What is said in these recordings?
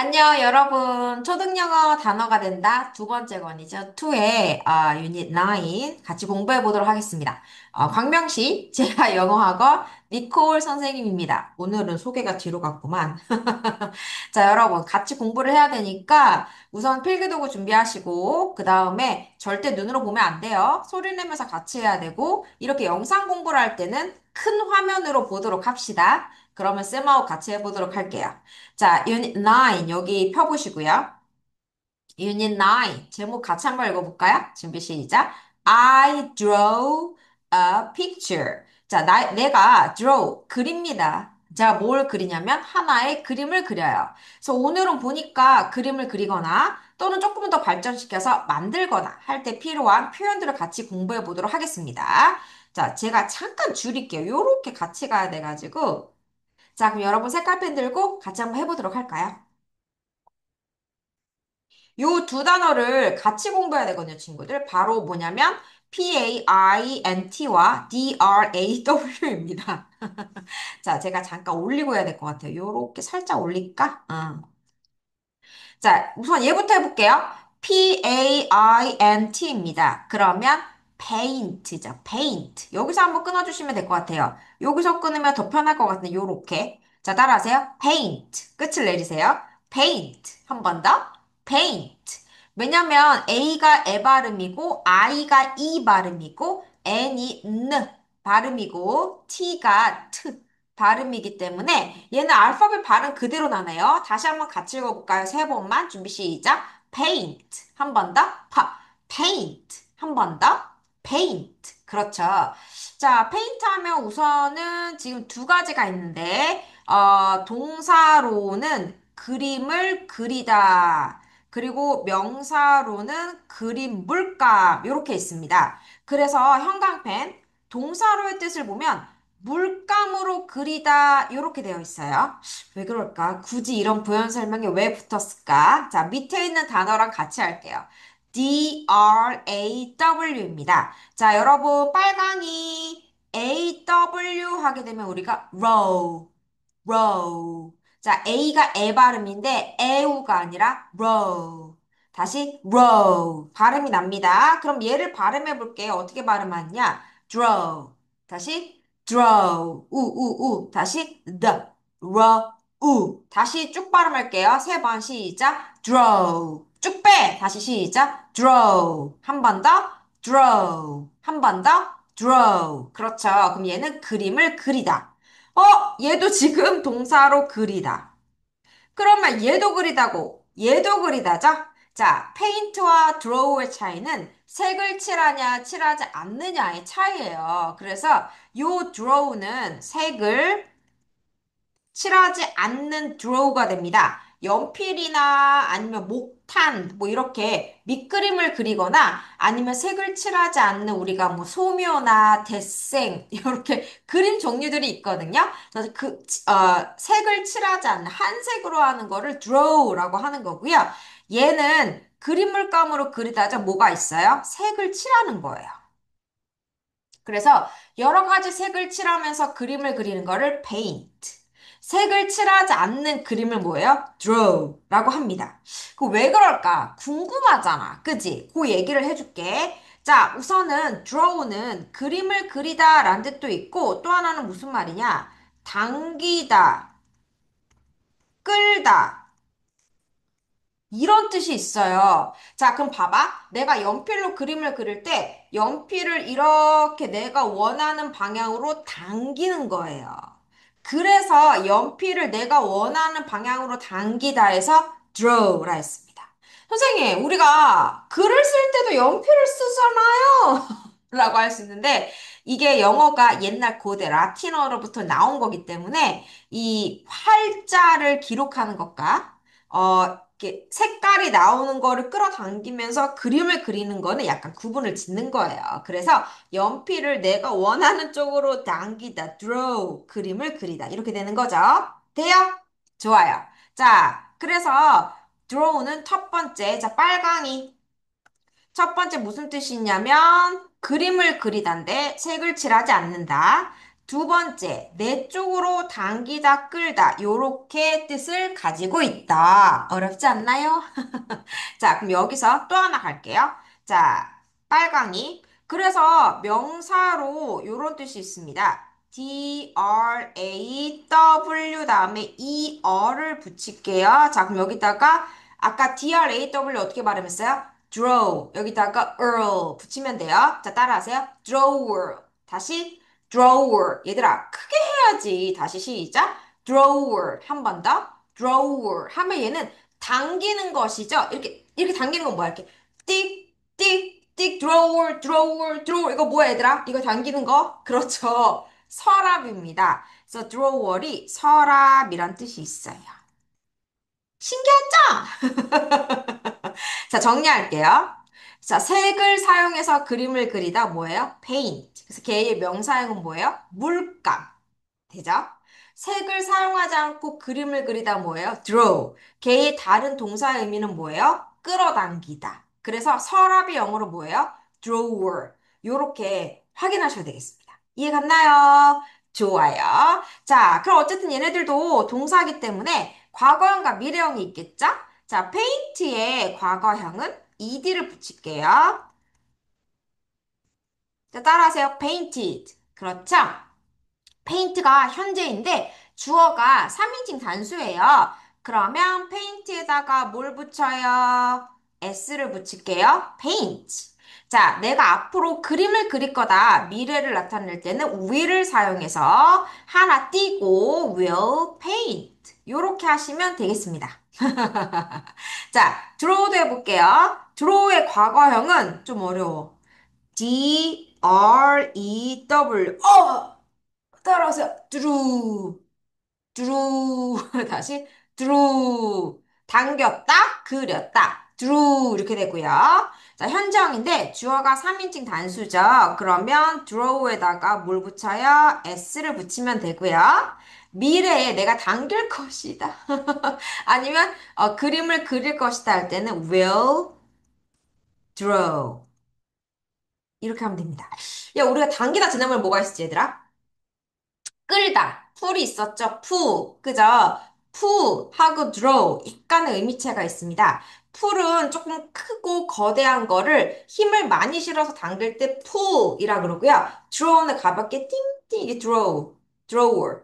안녕, 여러분. 초등영어 단어가 된다. 두 번째 권이죠. 2의 유닛 9 같이 공부해 보도록 하겠습니다. 광명시 제가 영어학원 니콜 선생님입니다. 오늘은 소개가 뒤로 갔구만. 자, 여러분, 같이 공부를 해야 되니까 우선 필기도구 준비하시고, 그 다음에 절대 눈으로 보면 안 돼요. 소리 내면서 같이 해야 되고, 이렇게 영상 공부를 할 때는 큰 화면으로 보도록 합시다. 그러면 쌤하고 같이 해보도록 할게요. 자, 유닛 9 여기 펴보시고요. 유닛 9 제목 같이 한번 읽어볼까요? 준비 시작. I draw a picture. 자, 내가 draw 그립니다. 제가 뭘 그리냐면 하나의 그림을 그려요. 그래서 오늘은 보니까 그림을 그리거나 또는 조금 더 발전시켜서 만들거나 할 때 필요한 표현들을 같이 공부해 보도록 하겠습니다. 자, 제가 잠깐 줄일게요. 요렇게 같이 가야 돼가지고. 자, 그럼 여러분 색깔펜 들고 같이 한번 해보도록 할까요? 요 두 단어를 같이 공부해야 되거든요, 친구들. 바로 뭐냐면 PAINT와 DRAW입니다. 자, 제가 잠깐 올리고 해야 될 것 같아요. 요렇게 살짝 올릴까? 자, 우선 얘부터 해볼게요. PAINT입니다. 그러면 paint죠. paint. 여기서 한번 끊어주시면 될 것 같아요. 여기서 끊으면 더 편할 것 같은데, 요렇게. 자, 따라하세요. paint. 끝을 내리세요. paint. 한 번 더. paint. 왜냐면 A가 에 발음이고, I가 이 발음이고, N이 N 발음이고, T가 T. 발음이기 때문에 얘는 알파벳 발음 그대로 나네요. 다시 한번 같이 읽어볼까요? 세 번만 준비 시작. paint 한 번 더. paint 한 번 더. paint 그렇죠. 자, paint 하면 우선은 지금 두 가지가 있는데 동사로는 그림을 그리다. 그리고 명사로는 그림 물감 이렇게 있습니다. 그래서 형광펜 동사로의 뜻을 보면 물감으로 그리다 이렇게 되어 있어요. 왜 그럴까? 굳이 이런 부연 설명이 왜 붙었을까? 자, 밑에 있는 단어랑 같이 할게요. DRAW입니다. 자, 여러분 빨강이 AW 하게 되면 우리가 row, row. 자, A가 에 발음인데 에우가 아니라 row. 다시 row. 발음이 납니다. 그럼 얘를 발음해 볼게요. 어떻게 발음하냐? draw. 다시 draw. 우우우. 다시 the. raw. 우. 다시 쭉 발음할게요. 세 번 시작. draw. 쭉 빼. 다시 시작. draw. 한 번 더. draw. 한 번 더. draw. 그렇죠. 그럼 얘는 그림을 그리다. 얘도 지금 동사로 그리다. 그러면 얘도 그리다고, 얘도 그리다죠? 자, 페인트와 드로우의 차이는 색을 칠하냐, 칠하지 않느냐의 차이예요. 그래서 요 드로우는 색을 칠하지 않는 드로우가 됩니다. 연필이나 아니면 목탄 뭐 이렇게 밑그림을 그리거나 아니면 색을 칠하지 않는 우리가 뭐 소묘나 데생 이렇게 그림 종류들이 있거든요. 그래서 색을 칠하지 않는 한색으로 하는 거를 드로우라고 하는 거고요. 얘는 그림 물감으로 그리다가 뭐가 있어요? 색을 칠하는 거예요. 그래서 여러 가지 색을 칠하면서 그림을 그리는 거를 paint. 색을 칠하지 않는 그림을 뭐예요? draw라고 합니다. 그 왜 그럴까? 궁금하잖아. 그지? 그 얘기를 해줄게. 자, 우선은 draw는 그림을 그리다 라는 뜻도 있고 또 하나는 무슨 말이냐? 당기다, 끌다. 이런 뜻이 있어요. 자, 그럼 봐봐. 내가 연필로 그림을 그릴 때 연필을 이렇게 내가 원하는 방향으로 당기는 거예요. 그래서 연필을 내가 원하는 방향으로 당기다 해서 draw라 했습니다. 선생님, 우리가 글을 쓸 때도 연필을 쓰잖아요. 라고 할 수 있는데 이게 영어가 옛날 고대 라틴어로부터 나온 거기 때문에 이 활자를 기록하는 것과 이렇게 색깔이 나오는 거를 끌어당기면서 그림을 그리는 거는 약간 구분을 짓는 거예요. 그래서 연필을 내가 원하는 쪽으로 당기다, draw, 그림을 그리다. 이렇게 되는 거죠. 돼요? 좋아요. 자, 그래서 draw는 첫 번째, 자, 빨강이. 첫 번째 무슨 뜻이냐면 그림을 그리다인데 색을 칠하지 않는다. 두 번째, 내 쪽으로 당기다, 끌다. 요렇게 뜻을 가지고 있다. 어렵지 않나요? 자, 그럼 여기서 또 하나 갈게요. 자, 빨강이. 그래서 명사로 요런 뜻이 있습니다. draw 다음에 er를 붙일게요. 자, 그럼 여기다가 아까 draw 어떻게 발음했어요? draw. 여기다가 earl 붙이면 돼요. 자, 따라하세요. drawer. 다시 drawer. 얘들아, 크게 해야지. 다시 시작. drawer. 한 번 더. drawer. 하면 얘는 당기는 것이죠. 이렇게 당기는 건 뭐야? 이렇게 띡, 띡, 띡, drawer, drawer, drawer. 이거 뭐야, 얘들아? 이거 당기는 거? 그렇죠. 서랍입니다. 그래서 drawer이 서랍이란 뜻이 있어요. 신기하죠? 자, 정리할게요. 자, 색을 사용해서 그림을 그리다 뭐예요? paint. 그래서 걔의 명사형은 뭐예요? 물감. 되죠? 색을 사용하지 않고 그림을 그리다 뭐예요? draw. 걔의 다른 동사의 의미는 뭐예요? 끌어당기다. 그래서 서랍이 영어로 뭐예요? drawer. 요렇게 확인하셔야 되겠습니다. 이해 갔나요? 좋아요. 자, 그럼 어쨌든 얘네들도 동사기 때문에 과거형과 미래형이 있겠죠? 자, paint의 과거형은 ed를 붙일게요. 자, 따라하세요. painted. 그렇죠? 페인트가 현재인데 주어가 3인칭 단수예요. 그러면 페인트에다가 뭘 붙여요? s를 붙일게요. paint. 자, 내가 앞으로 그림을 그릴 거다. 미래를 나타낼 때는 will을 사용해서 하나 띄고 will paint. 이렇게 하시면 되겠습니다. 자, draw도 해볼게요. draw의 과거형은 좀 어려워. D-R-E-W. 따라하세요. drew, drew. 다시 drew. 당겼다, 그렸다. drew 이렇게 되고요. 자, 현재형인데 주어가 3인칭 단수죠. 그러면 draw에다가 뭘 붙여요? s를 붙이면 되고요. 미래에 내가 당길 것이다. 아니면 그림을 그릴 것이다 할 때는 will draw. 이렇게 하면 됩니다. 야, 우리가 당기다 지나면 뭐가 있었지, 얘들아? 끌다. 풀이 있었죠? 푸. 그죠? 푸 하고 draw. 약간의 의미차가 있습니다. 풀은 조금 크고 거대한 거를 힘을 많이 실어서 당길 때 푸이라 그러고요. draw는 가볍게 띵띵 이게 draw. drawer.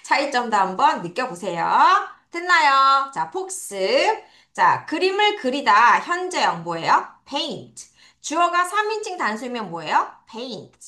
차이점도 한번 느껴보세요. 됐나요? 자, 복습. 자, 그림을 그리다 현재형 뭐예요? paint. 주어가 3인칭 단수면 뭐예요? paint.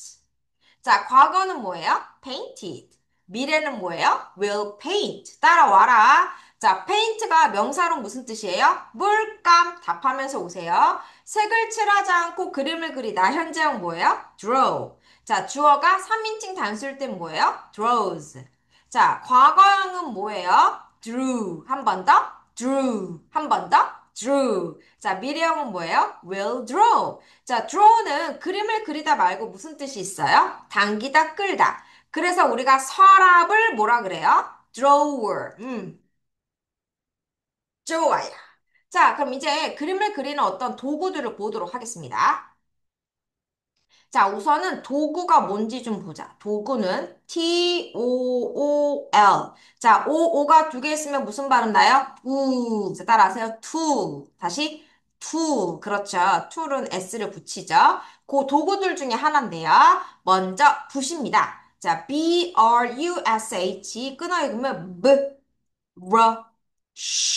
자, 과거는 뭐예요? painted. 미래는 뭐예요? will paint. 따라와라. 자, paint가 명사로 무슨 뜻이에요? 물감. 답하면서 오세요. 색을 칠하지 않고 그림을 그리다. 현재형 뭐예요? draw. 자, 주어가 3인칭 단수일 땐 뭐예요? draws. 자, 과거형은 뭐예요? drew. 한 번 더. drew. 한 번 더. drew. 자, 미래형은 뭐예요? will draw. 자, draw는 그림을 그리다 말고 무슨 뜻이 있어요? 당기다, 끌다. 그래서 우리가 서랍을 뭐라 그래요? drawer. 좋아요. 자, 그럼 이제 그림을 그리는 어떤 도구들을 보도록 하겠습니다. 자, 우선은 도구가 뭔지 좀 보자. 도구는 T-O-O-L. 자, O-O가 두 개 있으면 무슨 발음 나요? 우. 자, 따라하세요. tool. 다시 tool. 그렇죠. tool은 S를 붙이죠. 그 도구들 중에 하나인데요. 먼저 붓입니다. 자, B-R-U-S-H. 끊어 읽으면 brush.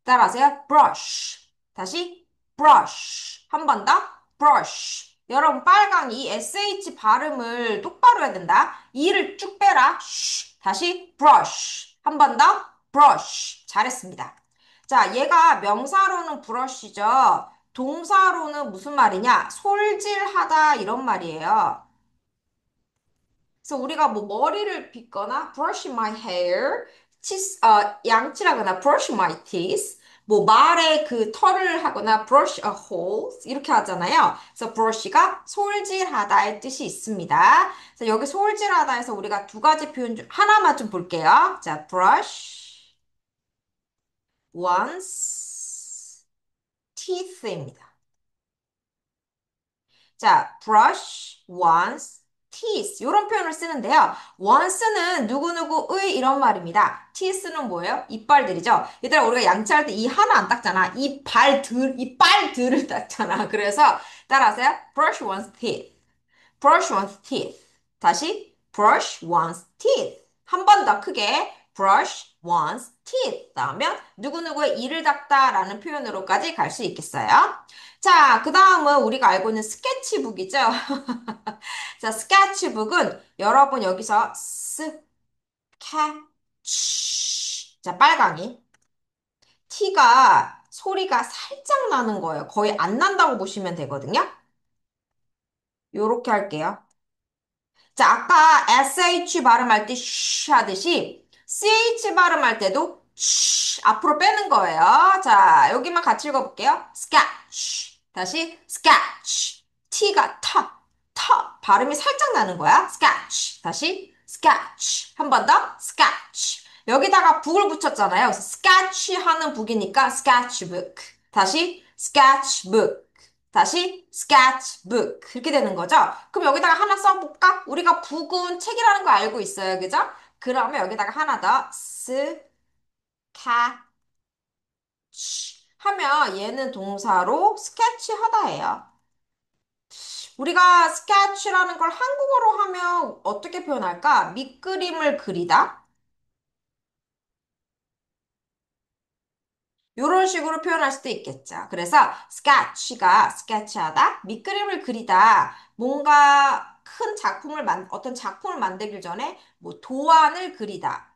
따라하세요. brush. 다시 brush. 한 번 더. brush. 여러분, 빨강 이 sh 발음을 똑바로 해야 된다. 이를 쭉 빼라. 다시 brush. 한 번 더. brush. 잘했습니다. 자, 얘가 명사로는 brush죠. 동사로는 무슨 말이냐? 솔질하다 이런 말이에요. 그래서 우리가 뭐 머리를 빗거나 brush my hair, 양치라거나 brush my teeth, 뭐 말에 그 털을 하거나 brush a hole 이렇게 하잖아요. 그래서 brush가 솔질하다의 뜻이 있습니다. 그래서 여기 솔질하다에서 우리가 두 가지 표현 중 하나만 좀 볼게요. 자, brush one's teeth입니다. 자, brush one's teeth 이런 표현을 쓰는데요. once는 누구누구의 이런 말입니다. teeth는 뭐예요? 이빨들이죠. 얘들아 우리가 양치할 때 이 하나 안 닦잖아. 이빨들을 닦잖아. 그래서 따라하세요. brush one's teeth. brush one's teeth. 다시 brush one's teeth. 한 번 더 크게 brush one's teeth. 나오면 누구누구의 이를 닦다라는 표현으로까지 갈 수 있겠어요. 자, 그 다음은 우리가 알고 있는 스케치북이죠. 자, 스케치북은 여러분 여기서 자, 빨강이. T가 소리가 살짝 나는 거예요. 거의 안 난다고 보시면 되거든요. 요렇게 할게요. 자, 아까 SH 발음할 때 쉬 하듯이 CH 발음할 때도 쉬 앞으로 빼는 거예요. 자, 여기만 같이 읽어볼게요. sketch. 다시 sketch. T가 발음이 살짝 나는 거야. sketch. 다시 sketch. 한 번 더 sketch. 여기다가 북을 붙였잖아요. 그래서 sketch 하는 북이니까 sketchbook. 다시 sketchbook. 다시 sketchbook 그렇게 되는 거죠. 그럼 여기다가 하나 써볼까? 우리가 북은 책이라는 거 알고 있어요, 그죠? 그러면 여기다가 하나 더 sketch 하면 얘는 동사로 스케치하다예요. 우리가 sketch라는 걸 한국어로 하면 어떻게 표현할까? 밑그림을 그리다. 이런 식으로 표현할 수도 있겠죠. 그래서 sketch가 스케치하다, 밑그림을 그리다, 뭔가 큰 작품을 어떤 작품을 만들기 전에 뭐 도안을 그리다.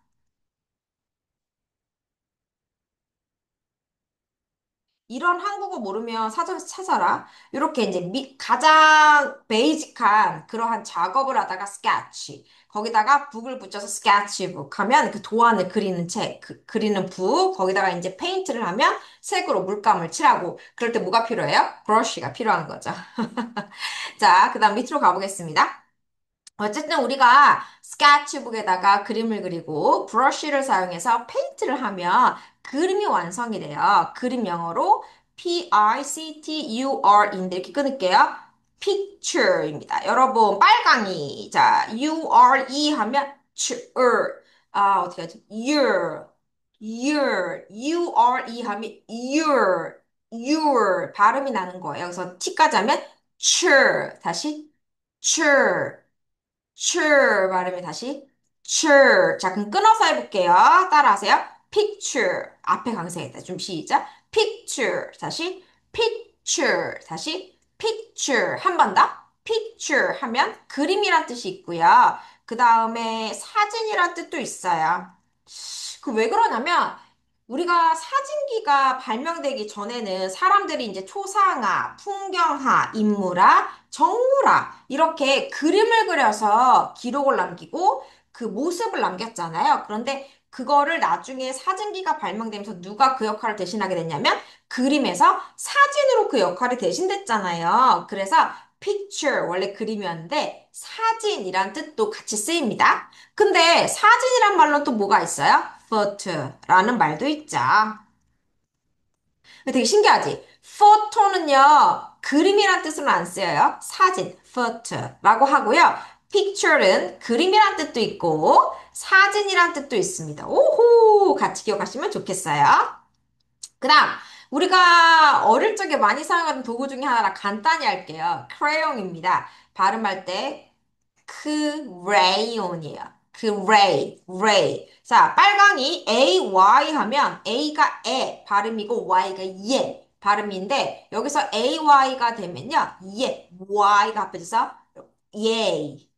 이런 한국어 모르면 사전에서 찾아라. 이렇게 이제 가장 베이직한 그러한 작업을 하다가 sketch. 거기다가 북을 붙여서 sketchbook 하면 그 도안을 그리는 책, 그리는 북. 거기다가 이제 페인트를 하면 색으로 물감을 칠하고. 그럴 때 뭐가 필요해요? 브러쉬가 필요한 거죠. 자, 그 다음 밑으로 가보겠습니다. 어쨌든 우리가 스케치북에다가 그림을 그리고 브러쉬를 사용해서 페인트를 하면 그림이 완성이 돼요. 그림 영어로 picture 인데 이렇게 끊을게요. picture입니다. 여러분 빨강이 자 ure 하면 어떻게 하지? ure 하면 your 발음이 나는 거예요. 그래서 t까지 하면 다시 발음이 다시 자, 그럼 끊어서 해볼게요. 따라하세요. picture 앞에 강세했다. 좀 시작. picture 다시 picture 한 번 더. picture 하면 그림이란 뜻이 있고요. 그 다음에 사진이란 뜻도 있어요. 그 왜 그러냐면 우리가 사진기가 발명되기 전에는 사람들이 이제 초상화, 풍경화, 인물화, 정물화 이렇게 그림을 그려서 기록을 남기고 그 모습을 남겼잖아요. 그런데 그거를 나중에 사진기가 발명되면서 누가 그 역할을 대신하게 됐냐면 그림에서 사진으로 그 역할이 대신됐잖아요. 그래서 picture 원래 그림이었는데 사진이란 뜻도 같이 쓰입니다. 근데 사진이란 말로 또 뭐가 있어요? photo라는 말도 있죠. 되게 신기하지? photo는요, 그림이란 뜻으로 안 쓰여요. 사진, photo라고 하고요. picture는 그림이란 뜻도 있고, 사진이란 뜻도 있습니다. 오호! 같이 기억하시면 좋겠어요. 그 다음, 우리가 어릴 적에 많이 사용하는 도구 중에 하나라 간단히 할게요. crayon입니다. 발음할 때 크레이온이에요. ray. 자, 빨강이 AY 하면 A가 발음이고 Y가 발음인데 여기서 AY가 되면요. Y가 합해져서 yay,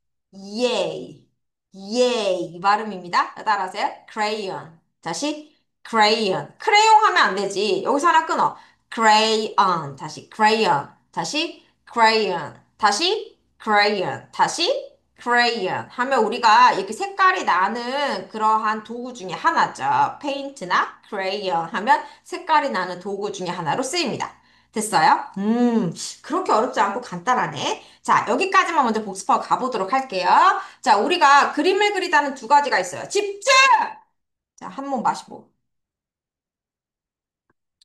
이 발음입니다. 따라하세요. crayon. 다시 crayon. 크레용 하면 안 되지. 여기서 하나 끊어. crayon. 다시 crayon. 다시 crayon. 다시 crayon. 다시 crayon. 하면 우리가 이렇게 색깔이 나는 그러한 도구 중에 하나죠. 페인트나 crayon 하면 색깔이 나는 도구 중에 하나로 쓰입니다. 됐어요? 그렇게 어렵지 않고 간단하네. 자, 여기까지만 먼저 복습하고 가보도록 할게요. 자, 우리가 그림을 그리다는 두 가지가 있어요. 집중! 자, 한 몸 마시고.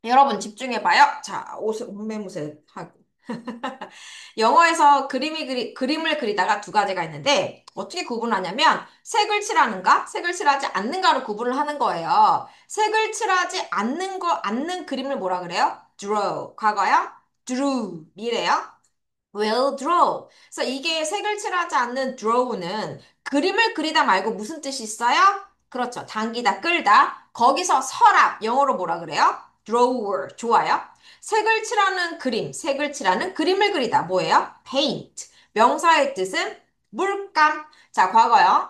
여러분 집중해봐요. 자, 옷을 옷매무새 하고. 영어에서 그림을 그리다가 두 가지가 있는데, 어떻게 구분하냐면, 색을 칠하는가, 색을 칠하지 않는가로 구분을 하는 거예요. 색을 칠하지 않는 그림을 뭐라 그래요? draw. 과거요? drew. 미래요? will draw. 그래서 이게 색을 칠하지 않는 draw는 그림을 그리다 말고 무슨 뜻이 있어요? 그렇죠. 당기다, 끌다. 거기서 서랍, 영어로 뭐라 그래요? drawer. 좋아요. 색을 칠하는 그림, 색을 칠하는 그림을 그리다. 뭐예요? paint. 명사의 뜻은 물감. 자, 과거요.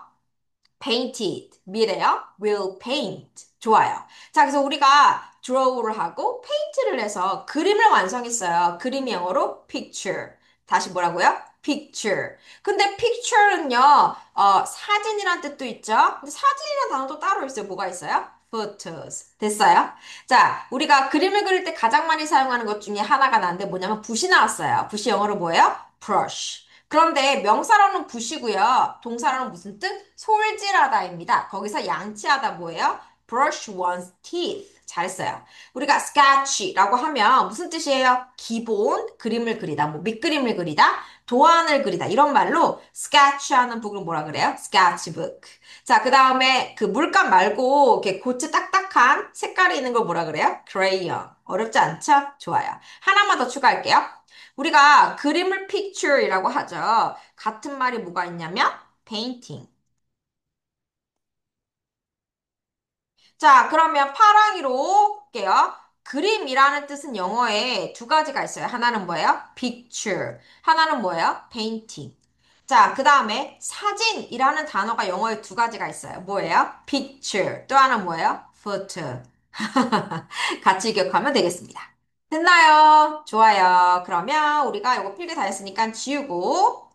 painted. 미래요. will paint. 좋아요. 자, 그래서 우리가 draw를 하고 paint를 해서 그림을 완성했어요. 그림이 영어로 picture. 다시 뭐라고요? picture. 근데 picture는요, 사진이란 뜻도 있죠? 근데 사진이라는 단어도 따로 있어요. 뭐가 있어요? photos. 됐어요? 자, 우리가 그림을 그릴 때 가장 많이 사용하는 것 중에 하나가 나는데 뭐냐면 붓이 나왔어요. 붓이 영어로 뭐예요? brush. 그런데 명사로는 붓이고요. 동사로는 무슨 뜻? 솔질하다입니다. 거기서 양치하다 뭐예요? brush one's teeth. 잘했어요. 우리가 sketch라고 하면 무슨 뜻이에요? 기본 그림을 그리다, 뭐 밑그림을 그리다, 도안을 그리다 이런 말로 sketch하는 북을 뭐라 그래요? sketchbook. 자, 그 다음에 그 물감 말고 이렇게 고체 딱딱한 색깔이 있는 걸 뭐라 그래요? crayon. 어렵지 않죠? 좋아요. 하나만 더 추가할게요. 우리가 그림을 picture이라고 하죠. 같은 말이 뭐가 있냐면 painting. 자, 그러면 파랑이로 볼게요. 그림이라는 뜻은 영어에 두 가지가 있어요. 하나는 뭐예요? picture. 하나는 뭐예요? painting. 자, 그 다음에 사진이라는 단어가 영어에 두 가지가 있어요. 뭐예요? picture. 또 하나는 뭐예요? photo. 같이 기억하면 되겠습니다. 됐나요? 좋아요. 그러면 우리가 이거 필기 다 했으니까 지우고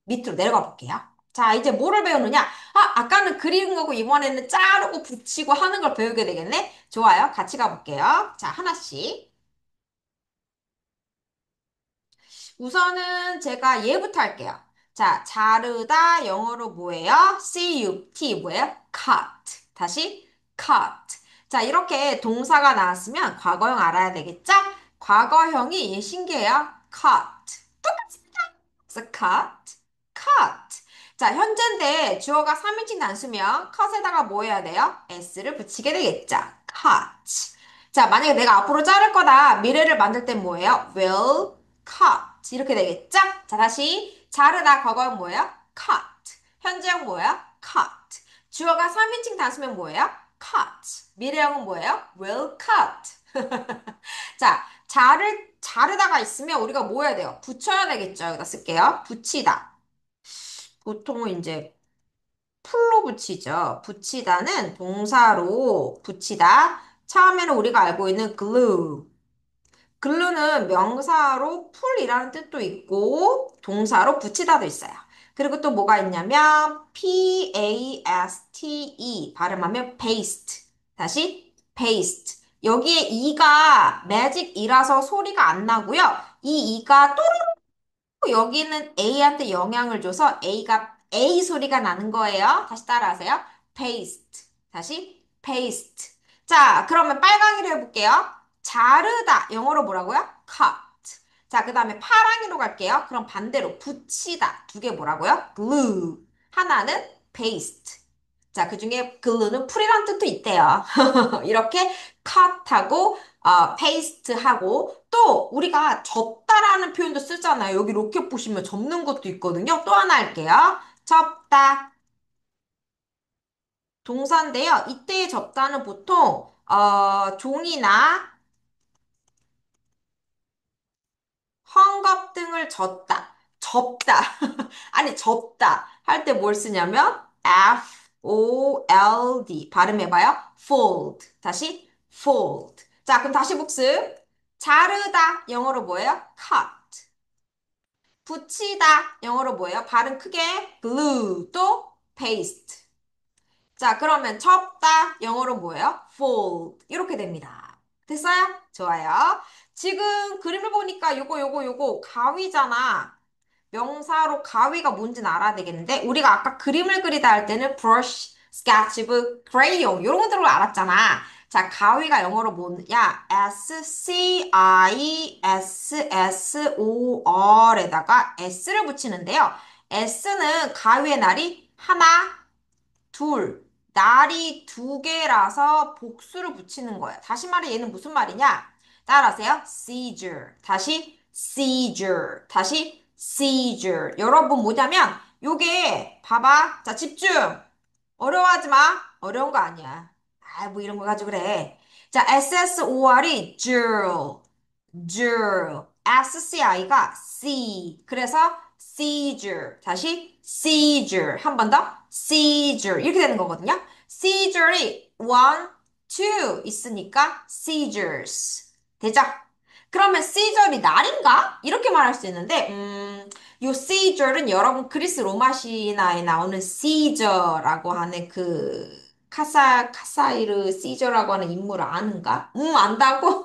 밑으로 내려가 볼게요. 자, 이제 뭐를 배우느냐? 아까는 그리는 거고 이번에는 자르고 붙이고 하는 걸 배우게 되겠네? 좋아요. 같이 가볼게요. 자, 하나씩. 우선은 제가 얘부터 할게요. 자, 자르다 영어로 뭐예요? cut 뭐예요? cut. 다시 cut. 자, 이렇게 동사가 나왔으면 과거형 알아야 되겠죠? 과거형이 신기해요. cut. 그래서 cut, cut. 자, 현재인데 주어가 3인칭 단수면 cut에다가 뭐 해야 돼요? s를 붙이게 되겠죠. cut. 자, 만약에 내가 앞으로 자를 거다. 미래를 만들 땐 뭐예요? will cut. 이렇게 되겠죠? 자, 다시 자르다 과거형 뭐예요? cut. 현재형 뭐예요? cut. 주어가 3인칭 단수면 뭐예요? cut. 미래형은 뭐예요? will cut. 자, 자르다가 있으면 우리가 뭐 해야 돼요? 붙여야 되겠죠? 여기다 쓸게요. 붙이다. 보통은 이제 풀로 붙이죠. 붙이다는 동사로 붙이다. 처음에는 우리가 알고 있는 glue. glue는 명사로 풀이라는 뜻도 있고 동사로 붙이다도 있어요. 그리고 또 뭐가 있냐면 paste 발음하면 paste. 다시 paste. 여기에 이가 매직이라서 소리가 안 나고요. 이 이가 여기는 A한테 영향을 줘서 A가 A 소리가 나는 거예요. 다시 따라하세요. paste. 다시 paste. 자, 그러면 빨강이로 해볼게요. 자르다. 영어로 뭐라고요? cut. 자, 그 다음에 파랑이로 갈게요. 그럼 반대로 붙이다. 두 개 뭐라고요? glue. 하나는 paste. 자, 그 중에 glue는 풀이란 뜻도 있대요. 이렇게 cut하고 paste하고 또 우리가 접다라는 표현도 쓰잖아요. 여기 로켓 보시면 접는 것도 있거든요. 또 하나 할게요. 접다. 동사인데요. 이때의 접다는 보통 종이나 헝겊 등을 졌다. 접다. 아니, 접다. 할 때 뭘 쓰냐면 fold. 발음해봐요. fold. 다시 fold. 자, 그럼 다시 복습. 자르다. 영어로 뭐예요? cut. 붙이다. 영어로 뭐예요? 발음 크게 glue. 또 paste. 자, 그러면 첩다. 영어로 뭐예요? fold. 이렇게 됩니다. 됐어요? 좋아요. 지금 그림을 보니까 요거 가위잖아. 명사로 가위가 뭔지는 알아야 되겠는데 우리가 아까 그림을 그리다 할 때는 brush, sketchbook, crayon 이런 것들을 알았잖아. 자, 가위가 영어로 뭐냐? SCISSOR에다가 S를 붙이는데요. S는 가위의 날이 하나, 둘, 날이 두 개라서 복수를 붙이는 거예요. 다시 말해 얘는 무슨 말이냐? 따라하세요. seizure. 다시 seizure. 다시 seizure. 여러분 뭐냐면 요게 봐봐. 자, 집중. 어려워하지 마. 어려운 거 아니야. 아, 뭐 이런 거 가지고 그래. 자, SSOR이 jewel. jewel. SCI가 C. 그래서 seizure. 다시 seizure. 한 번 더. seizure. 이렇게 되는 거거든요. seizure이 one, two 있으니까 seizures. 되죠? 그러면 seizure이 날인가? 이렇게 말할 수 있는데, 요 seizure는 여러분 그리스 로마 신화에 나오는 시저라고 하는 그 카사이르 시저라고 하는 인물을 아는가? 안다고?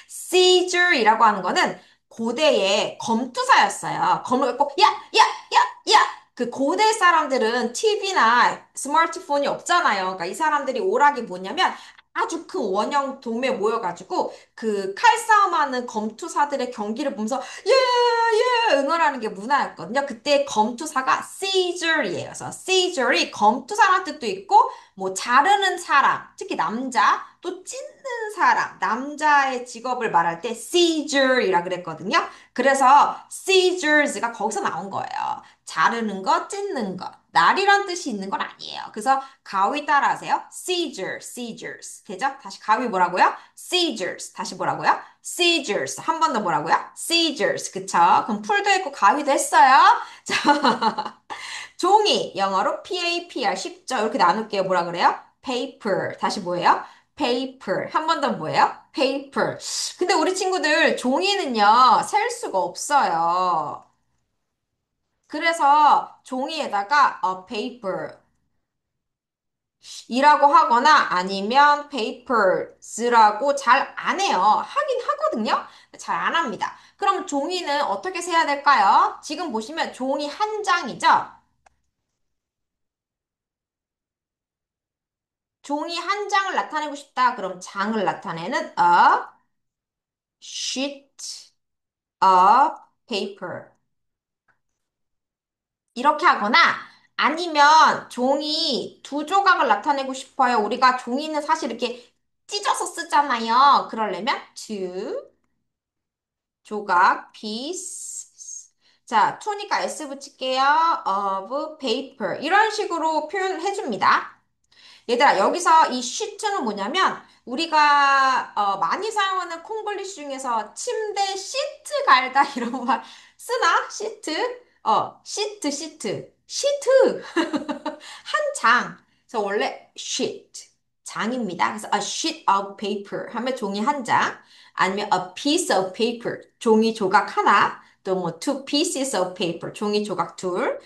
시저이라고 하는 거는 고대의 검투사였어요. 검을 갖고 야, 야, 야, 야. 그 고대 사람들은 TV나 스마트폰이 없잖아요. 그러니까 이 사람들이 오락이 뭐냐면 아주 큰 원형 동매 모여가지고 그 칼싸움하는 검투사들의 경기를 보면서 예, 예 응원하는 게 문화였거든요. 그때 검투사가 seizure이에요. 그래서 seizure이 검투사라는 뜻도 있고 뭐 자르는 사람, 특히 남자, 또 찢는 사람, 남자의 직업을 말할 때 seizure이라 그랬거든요. 그래서 seizures가 거기서 나온 거예요. 자르는 거, 찢는 거. 날이란 뜻이 있는 건 아니에요. 그래서 가위 따라하세요. seizure, seizures. 되죠? 다시 가위 뭐라고요? seizures. 다시 뭐라고요? seizures. 한 번 더 뭐라고요? seizures. 그쵸? 그럼 풀도 했고 가위도 했어요. 자, 종이. 영어로 PAPR. 쉽죠? 이렇게 나눌게요. 뭐라 그래요? paper. 다시 뭐예요? paper. 한 번 더 뭐예요? paper. 근데 우리 친구들 종이는요, 셀 수가 없어요. 그래서 종이에다가 paper 이라고 하거나 아니면 papers라고 잘 안 해요. 하긴 하거든요. 잘 안 합니다. 그럼 종이는 어떻게 세야 될까요? 지금 보시면 종이 한 장이죠? 종이 한 장을 나타내고 싶다. 그럼 장을 나타내는 a sheet of paper. 이렇게 하거나 아니면 종이 두 조각을 나타내고 싶어요. 우리가 종이는 사실 이렇게 찢어서 쓰잖아요. 그러려면 two 조각 piece. 자, to니까 s 붙일게요. of paper. 이런 식으로 표현해 줍니다. 얘들아, 여기서 이 시트는 뭐냐면, 우리가, 많이 사용하는 콩글리시 중에서 침대 시트 갈다 이런 말 쓰나? 시트? 시트. 시트! 한 장. 그래서 원래 sheet. 장입니다. 그래서 a sheet of paper 하면 종이 한 장. 아니면 a piece of paper. 종이 조각 하나. 또 뭐 two pieces of paper. 종이 조각 둘.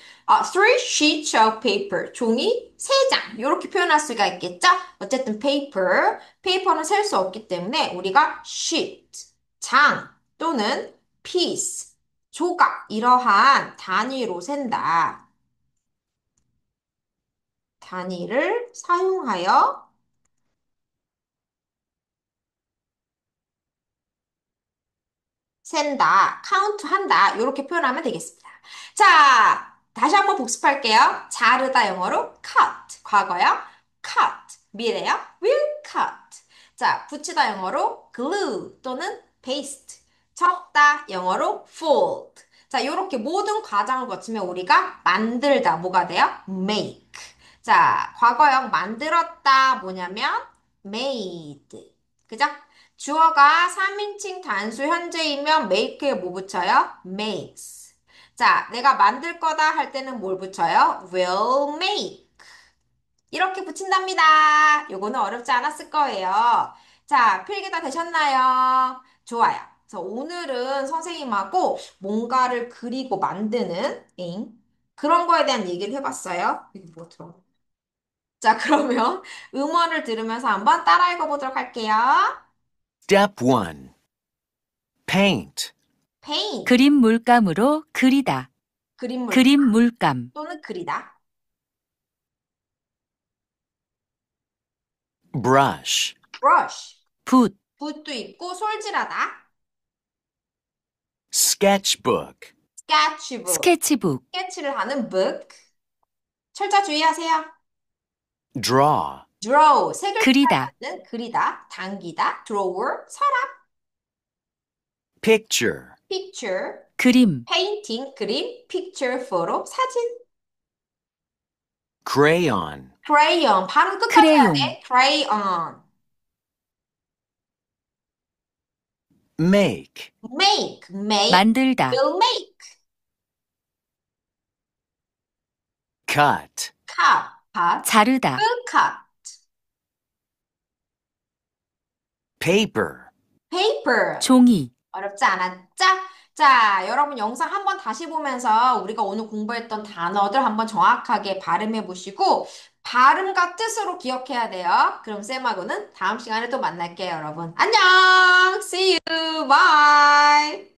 three sheets of paper. 종이 세 장. 이렇게 표현할 수가 있겠죠? 어쨌든 paper. paper는 셀 수 없기 때문에 우리가 sheet. 장 또는 piece. 조각. 이러한 단위로 센다. 단위를 사용하여 센다, 카운트한다. 이렇게 표현하면 되겠습니다. 자, 다시 한번 복습할게요. 자르다 영어로 cut, 과거요. cut, 미래요. will cut. 자, 붙이다 영어로 glue 또는 paste. 적다 영어로 fold. 자, 이렇게 모든 과정을 거치면 우리가 만들다 뭐가 돼요? make. 자, 과거형 만들었다 뭐냐면 made. 그죠? 주어가 3인칭 단수 현재이면 make에 뭐 붙여요? makes. 자, 내가 만들 거다 할 때는 뭘 붙여요? will make. 이렇게 붙인답니다. 요거는 어렵지 않았을 거예요. 자, 필기 다 되셨나요? 좋아요. 그래서 오늘은 선생님하고 뭔가를 그리고 만드는 그런 거에 대한 얘기를 해봤어요. 이게 뭐 들어? 자, 그러면 음원을 들으면서 한번 따라 읽어보도록 할게요. Step 1. Paint. paint. 그림 물감으로 그리다. 그림물 그림 물감. 또는 그리다. Brush. brush. 붓, 붓도 있고 솔질하다. sketchbook, sketchbook. 스케치북, 스케치를 하는 book. 철자 주의하세요. draw, draw. 세 그리다, 글자는 그리다, 당기다. drawer. 서랍. picture, picture. 그림, painting. 그림. picture. photo. 사진. crayon, crayon. 발음 끝까지 해야 크레용, 돼. crayon. make, make. make. 만들다, will make. cut, cut. cut. 자르다, will cut. paper, paper. 종이, 어렵지 않았죠? 자, 여러분 영상 한번 다시 보면서 우리가 오늘 공부했던 단어들 한번 정확하게 발음해 보시고 발음과 뜻으로 기억해야 돼요. 그럼 쌤하고는 다음 시간에 또 만날게요, 여러분. 안녕! See you! Bye!